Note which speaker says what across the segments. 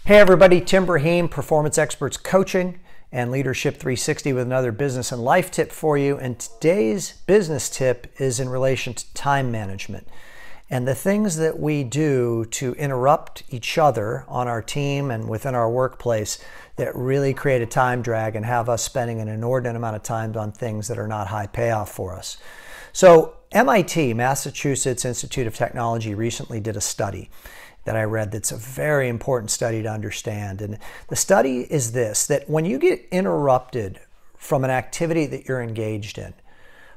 Speaker 1: Hey everybody, Tim Brahim, Performance Experts Coaching and Leadership 360 with another business and life tip for you. And today's business tip is in relation to time management and the things that we do to interrupt each other on our team and within our workplace that really create a time drag and have us spending an inordinate amount of time on things that are not high payoff for us. So MIT, Massachusetts Institute of Technology, recently did a study that I read that's a very important study to understand. And the study is this, that when you get interrupted from an activity that you're engaged in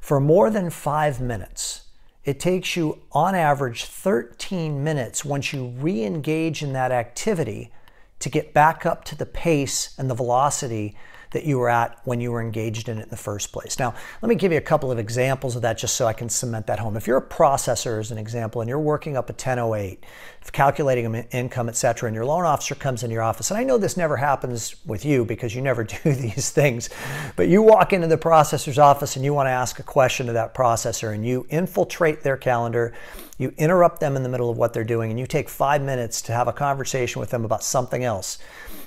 Speaker 1: for more than 5 minutes, it takes you on average 13 minutes once you re-engage in that activity to get back up to the pace and the velocity that you were at when you were engaged in it in the first place. Now, let me give you a couple of examples of that just so I can cement that home. If you're a processor, as an example, and you're working up a 1008, calculating income, etc., and your loan officer comes into your office, and I know this never happens with you because you never do these things, but you walk into the processor's office and you want to ask a question to that processor, and you infiltrate their calendar, you interrupt them in the middle of what they're doing, and you take 5 minutes to have a conversation with them about something else.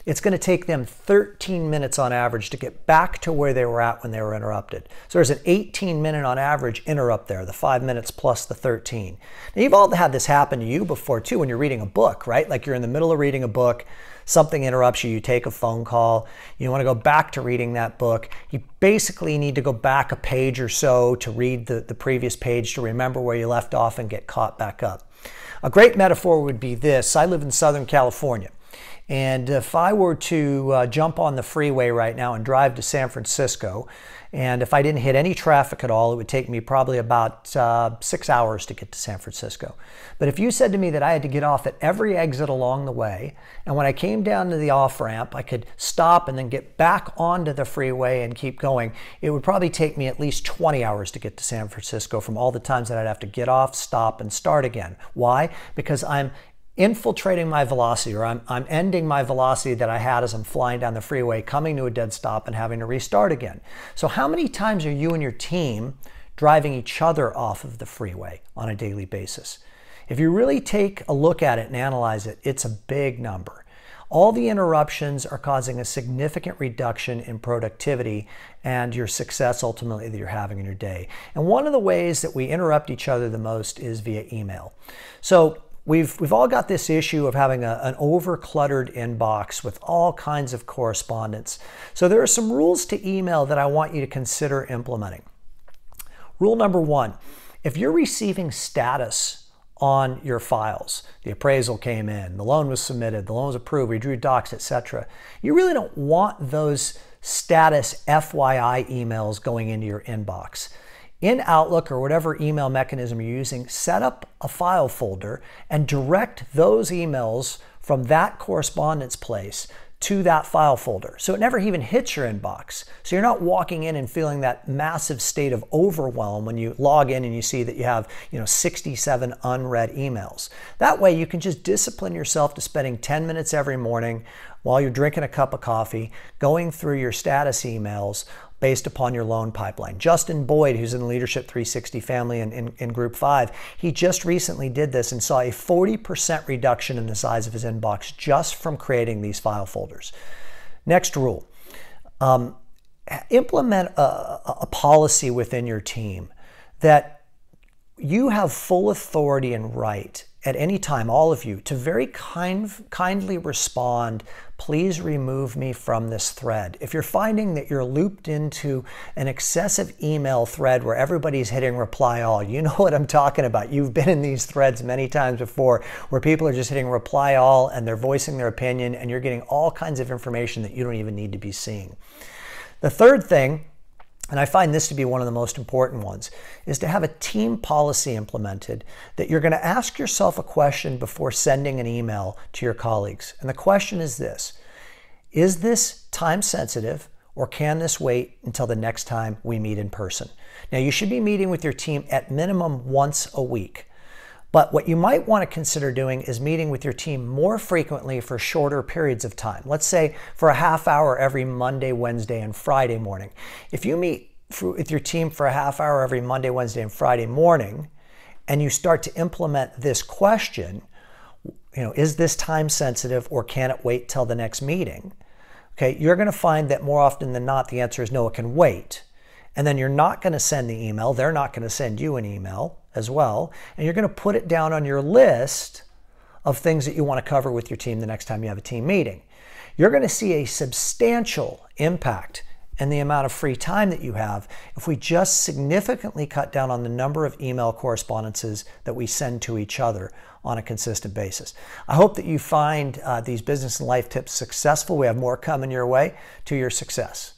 Speaker 1: It's going to take them 13 minutes on average to get back to where they were at when they were interrupted. So there's an 18-minute on average interrupt there, the 5 minutes plus the 13. Now, you've all had this happen to you before too when you're reading a book, right? Like you're in the middle of reading a book, something interrupts you, you take a phone call, you want to go back to reading that book. You basically need to go back a page or so to read the previous page to remember where you left off and get caught back up. A great metaphor would be this. I live in Southern California. And if I were to jump on the freeway right now and drive to San Francisco, and if I didn't hit any traffic at all, it would take me probably about 6 hours to get to San Francisco. But if you said to me that I had to get off at every exit along the way, and when I came down to the off-ramp, I could stop and then get back onto the freeway and keep going, it would probably take me at least 20 hours to get to San Francisco from all the times that I'd have to get off, stop, and start again. Why? Because I'm infiltrating my velocity, or I'm ending my velocity that I had as I'm flying down the freeway, coming to a dead stop and having to restart again. So how many times are you and your team driving each other off of the freeway on a daily basis? If you really take a look at it and analyze it, it's a big number. All the interruptions are causing a significant reduction in productivity and your success ultimately that you're having in your day. And one of the ways that we interrupt each other the most is via email. So We've all got this issue of having an over-cluttered inbox with all kinds of correspondence. So there are some rules to email that I want you to consider implementing. Rule number 1, if you're receiving status on your files, the appraisal came in, the loan was submitted, the loan was approved, we drew docs, etc., you really don't want those status FYI emails going into your inbox. In Outlook or whatever email mechanism you're using, set up a file folder and direct those emails from that correspondence place to that file folder. So it never even hits your inbox. So you're not walking in and feeling that massive state of overwhelm when you log in and you see that you have 67 unread emails. That way you can just discipline yourself to spending 10 minutes every morning while you're drinking a cup of coffee, going through your status emails based upon your loan pipeline. Justin Boyd, who's in the Leadership 360 family in Group 5, he just recently did this and saw a 40% reduction in the size of his inbox just from creating these file folders. Next rule, implement a policy within your team that you have full authority and right at any time, all of you, to very kindly respond, please remove me from this thread. If you're finding that you're looped into an excessive email thread where everybody's hitting reply all, you know what I'm talking about. You've been in these threads many times before where people are just hitting reply all and they're voicing their opinion and you're getting all kinds of information that you don't even need to be seeing. The third thing, and I find this to be one of the most important ones, is to have a team policy implemented that you're going to ask yourself a question before sending an email to your colleagues. And the question is this: is this time sensitive, or can this wait until the next time we meet in person? Now, you should be meeting with your team at minimum once a week. But what you might want to consider doing is meeting with your team more frequently for shorter periods of time. Let's say for a half hour every Monday, Wednesday, and Friday morning. If you meet with your team for a half hour every Monday, Wednesday, and Friday morning, and you start to implement this question, Is this time sensitive or can it wait till the next meeting? Okay, you're going to find that more often than not, the answer is no, it can wait. And then you're not going to send the email. They're not going to send you an email as well. And you're going to put it down on your list of things that you want to cover with your team the next time you have a team meeting. You're going to see a substantial impact in the amount of free time that you have if we just significantly cut down on the number of email correspondences that we send to each other on a consistent basis. I hope that you find these business and life tips successful. We have more coming your way to your success.